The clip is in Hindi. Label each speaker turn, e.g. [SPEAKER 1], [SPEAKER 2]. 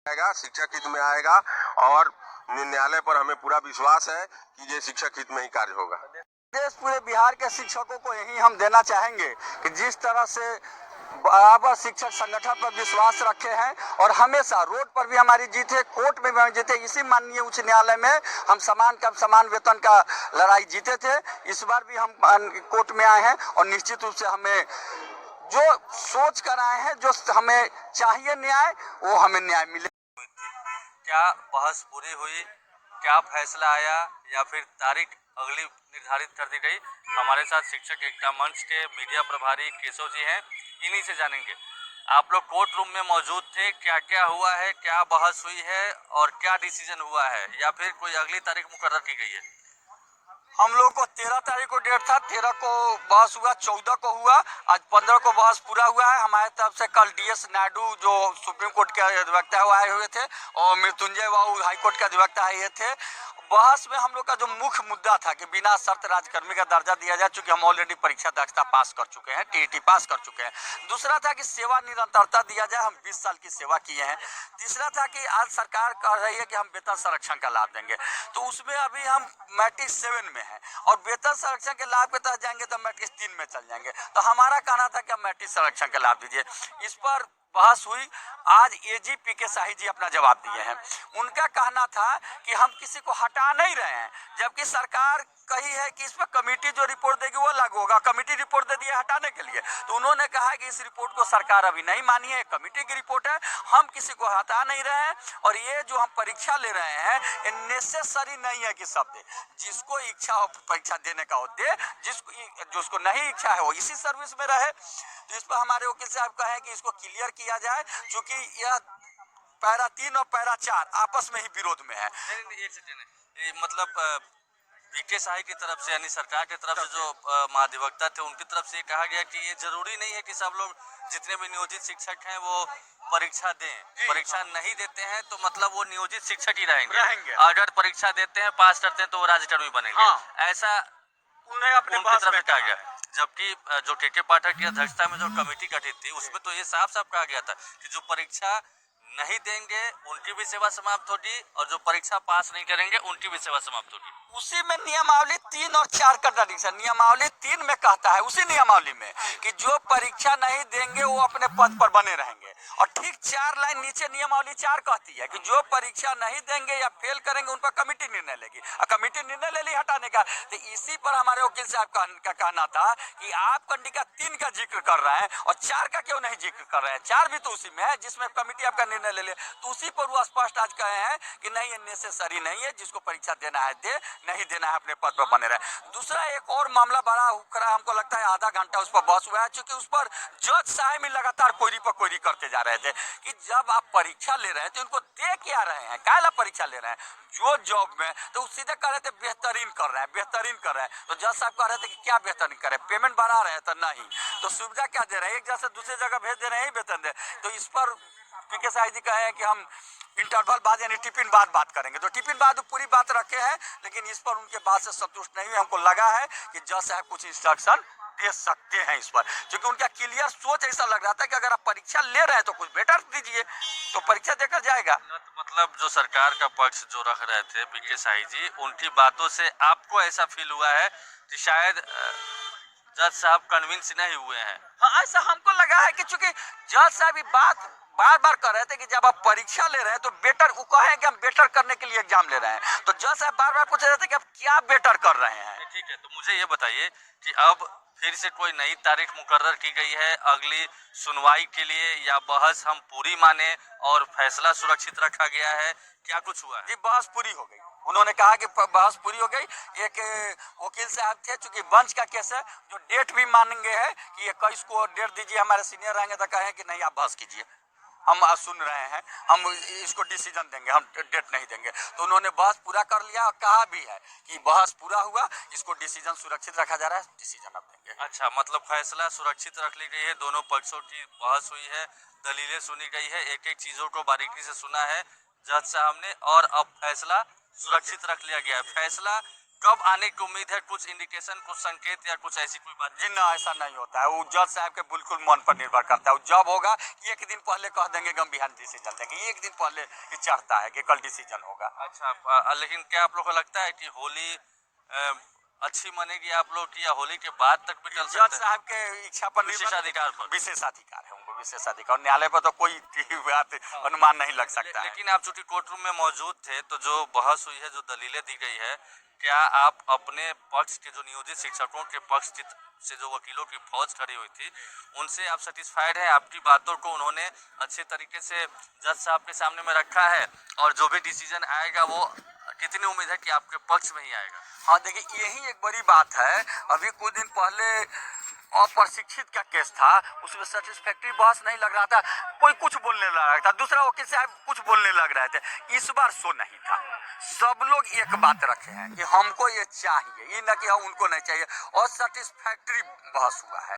[SPEAKER 1] आएगा, शिक्षक हित में आएगा और न्यायालय पर हमें पूरा विश्वास है कि ये शिक्षक हित में ही कार्य होगा।
[SPEAKER 2] देश पूरे बिहार के शिक्षकों को यही हम देना चाहेंगे कि जिस तरह से बराबर शिक्षक संगठन पर विश्वास रखे हैं और हमेशा रोड पर भी हमारी जीत है, कोर्ट में भी हम जीते। इसी माननीय उच्च न्यायालय में हम समान वेतन का लड़ाई जीते थे। इस बार भी हम कोर्ट में आए हैं और निश्चित रूप से हमें जो सोच कर आए हैं, जो हमें चाहिए न्याय, वो हमें न्याय मिले।
[SPEAKER 3] क्या बहस पूरी हुई, क्या फैसला आया या फिर तारीख अगली निर्धारित कर दी गई? हमारे साथ शिक्षक एकता मंच के मीडिया प्रभारी केशव जी हैं, इन्हीं से जानेंगे। आप लोग कोर्ट रूम में मौजूद थे, क्या क्या हुआ है, क्या बहस हुई है और क्या डिसीजन हुआ है, या फिर कोई अगली तारीख मुकर्रर की गई है?
[SPEAKER 2] हम लोग को 13 तारीख को डेट था, 13 को बहस हुआ, 14 को हुआ, आज 15 को बहस पूरा हुआ है। हमारे तरफ से कल DS नायडू जो सुप्रीम कोर्ट के अधिवक्ता आए हुए थे और मृत्युंजय बाबू हाई कोर्ट के अधिवक्ता आए थे। बहस में हम लोग का जो मुख्य मुद्दा था कि बिना शर्त राजकर्मी का दर्जा दिया जाए, चूंकि हम ऑलरेडी परीक्षा दक्षता पास कर चुके हैं, TET पास कर चुके हैं। दूसरा था कि सेवा निरंतरता दिया जाए, हम 20 साल की सेवा किए हैं। तीसरा था कि आज सरकार कह रही है कि हम वेतन संरक्षण का लाभ देंगे, तो उसमें अभी हम मैट्रिक 7 में हैं और वेतन संरक्षण के लाभ के तहत जाएंगे तो मैट्रिक 3 में चल जाएंगे। तो हमारा कहना था कि हम मैट्रिक संरक्षण का लाभ दीजिए। इस पर बहस हुई। आज AG PK शाही जी अपना जवाब दिए हैं। उनका कहना था कि हम किसी को हटा नहीं रहे हैं, जबकि सरकार कही है कि इस पर कमेटी जो रिपोर्ट देगी वो लागू होगा। कमेटी रिपोर्ट दे दी है हटाने के लिए, तो उन्होंने कहा कि इस रिपोर्ट को सरकार अभी नहीं मानी है, कमेटी की रिपोर्ट है, हम किसी को हटा नहीं रहे हैं। और ये जो हम परीक्षा ले रहे हैं, ये नेसेसरी नहीं है कि सब दे। जिसको इच्छा हो परीक्षा देने का हो दे, जिसको नहीं इच्छा है वो इसी सर्विस में रहे। तो इस पर हमारे वकील साहब कहे कि इसको क्लियर किया जाए, क्योंकि यह पैरा 3 और पैरा 4 आपस में ही विरोध में है।
[SPEAKER 3] ये मतलब PK शाही की तरफ से, यानी सरकार की तरफ से जो महाधिवक्ता थे, उनकी तरफ से कहा गया कि ये जरूरी नहीं है कि सब लोग जितने भी नियोजित शिक्षक हैं वो परीक्षा दें। परीक्षा नहीं देते हैं तो मतलब वो नियोजित शिक्षक ही रहेंगे। अगर परीक्षा देते हैं, पास करते हैं, तो वो राज्यकर्मी बनेंगे। ऐसा उन्हें अपने तरफ से कहा गया है। जबकि जो KK पाठक की अध्यक्षता में जो कमेटी गठित थी, उसमें तो ये साफ साफ कहा गया था कि जो परीक्षा नहीं देंगे उनकी भी सेवा समाप्त होगी और जो परीक्षा पास नहीं करेंगे उनकी भी सेवा समाप्त होगी।
[SPEAKER 2] उसी में नियमावली 3 और 4 का कंडीशन, नियमावली 3 में कहता है, उसी नियमावली में कि जो परीक्षा नहीं देंगे वो अपने पद पर बने रहेंगे। और ठीक 4 लाइन नीचे नियमावली 4 कहती है कि जो परीक्षा नहीं देंगे या फेल करेंगे उन पर कमेटी निर्णय लेगी, और कमेटी निर्णय ले ली हटाने का। तो इसी पर हमारे वकील साहब का कहना था कि आप कंडिका 3 का जिक्र कर रहे हैं और 4 का क्यों नहीं जिक्र कर रहे हैं? 4 भी तो उसी में है जिसमें कमेटी आपका निर्णय ले ले। तो उसी पर वो स्पष्ट आज कहे हैं कि नहीं, ये नेसेसरी नहीं है, जिसको परीक्षा देना है दे, नहीं देना है अपने पद पर बने रहे। दूसरा एक और मामला बड़ा उखड़ा, हमको लगता है आधा घंटा उस पर बहस हुआ है, क्योंकि उस पर जज साहब लगातार कोयरी पर कोयरी करते जा रहे थे कि जब आप परीक्षा ले रहे हैं तो इनको दे क्या रहे हैं, काला परीक्षा ले रहे हैं जो जॉब में, तो सीधे कह रहे थे बेहतरीन कर रहे हैं, बेहतरीन कर रहे हैं। तो जज साहब कह रहे थे कि क्या बेहतरीन कर रहे हैं, पेमेंट बढ़ा रहे हैं? तो नहीं, तो सुविधा क्या दे रहे हैं, एक जगह से दूसरी जगह भेज दे रहे हैं, वेतन दे। तो इस पर PK शाही जी कहे हैं कि हम इंटरवल बाद यानी टिफिन बाद बात करेंगे। तो टिफिन बाद पूरी बात रखे हैं, लेकिन इस पर उनके बात से संतुष्ट नहीं हुए। हमको लगा है कि जज साहब कुछ इंस्ट्रक्शन दे सकते हैं इस पर, क्योंकि उनका क्लियर सोच ऐसा लग रहा था कि अगर आप परीक्षा ले रहे हैं तो कुछ बेटर दीजिए, तो परीक्षा देकर जाएगा।
[SPEAKER 3] मतलब जो सरकार का पक्ष जो रख रहे थे PK शाही जी, उनकी बातों से आपको ऐसा फील हुआ है कि शायद जज साहब कन्विंस नहीं हुए हैं?
[SPEAKER 2] हाँ, ऐसा हमको लगा है कि चूंकि जज साहब बात बार बार कर रहे थे कि जब आप परीक्षा ले रहे हैं तो बेटर, वो कहे कि हम बेटर करने के लिए एग्जाम ले रहे हैं, तो जज साहब बार बार पूछ रहे थे कि आप क्या बेटर कर रहे हैं।
[SPEAKER 3] ठीक है, तो मुझे ये बताइए कि अब फिर से कोई नई तारीख मुकर्रर की गई है अगली सुनवाई के लिए, या बहस हम पूरी माने और फैसला सुरक्षित रखा गया है? क्या कुछ हुआ है?
[SPEAKER 2] जी, बहस पूरी हो गई। उन्होंने कहा कि बहस पूरी हो गई। एक वकील साहब थे, चूंकि बंच का केस है, जो डेट भी मानेंगे है कि 21 को डेट दीजिए, हमारे सीनियर रहेंगे तो कहें कि नहीं आप बहस कीजिए, हम सुन रहे हैं, हम इसको डिसीजन देंगे, हम डेट नहीं देंगे। तो उन्होंने बहस पूरा कर लिया और कहा भी है कि बहस पूरा हुआ, इसको डिसीजन सुरक्षित रखा जा रहा है, डिसीजन अब देंगे।
[SPEAKER 3] अच्छा, मतलब फैसला सुरक्षित रख ली गई है, दोनों पक्षों की बहस हुई है, दलीलें सुनी गई है, एक एक चीजों को बारीकी से सुना है जज साहब ने, और अब फैसला सुरक्षित रख लिया गया है। फैसला कब आने की उम्मीद है? कुछ इंडिकेशन, कुछ संकेत या कुछ ऐसी कोई बात?
[SPEAKER 2] जी ना, ऐसा नहीं होता है। वो जज साहब के बिल्कुल मन पर निर्भर करता है। वो जब होगा एक दिन पहले कह देंगे कि हम बिहान डिसीजन देंगे, एक दिन पहले ये चढ़ता है कि कल डिसीजन होगा।
[SPEAKER 3] अच्छा, लेकिन क्या आप लोग को लगता है कि होली अच्छी मनेगी आप लोग की, या होली के बाद तक भी चल
[SPEAKER 2] जज
[SPEAKER 3] सकते हैं?
[SPEAKER 2] साहब के इच्छा पर निर्भर-
[SPEAKER 3] विशेषाधिकार पर।
[SPEAKER 2] विशेषाधिकार है उनको, विशेषाधिकार। न्यायालय पर तो कोई बात अनुमान नहीं लग सकता है।
[SPEAKER 3] लेकिन आप चूंकि कोर्ट रूम में मौजूद थे, तो जो बहस हुई है, जो दलीलें दी गई है, क्या आप अपने पक्ष के जो नियोजित शिक्षकों के पक्ष से जो वकीलों की फौज खड़ी हुई थी, उनसे आप सेटिस्फाइड हैं? आपकी बातों को उन्होंने अच्छे तरीके से जज साहब के सामने में रखा है, और जो भी डिसीजन आएगा वो कितनी उम्मीद है कि आपके पक्ष में ही आएगा?
[SPEAKER 2] हाँ देखिए, यही एक बड़ी बात है। अभी कुछ दिन पहले अप्रशिक्षित का केस था, उसमें सेटिस्फैक्ट्री बहस नहीं लग रहा था, कोई कुछ बोलने लग रहा था, दूसरा वकील साहब कुछ बोलने लग रहे थे। इस बार सो नहीं था, सब लोग एक बात रखे हैं कि हमको ये चाहिए, ये न कि हम उनको नहीं चाहिए, और सेटिस्फैक्ट्री बहस हुआ है।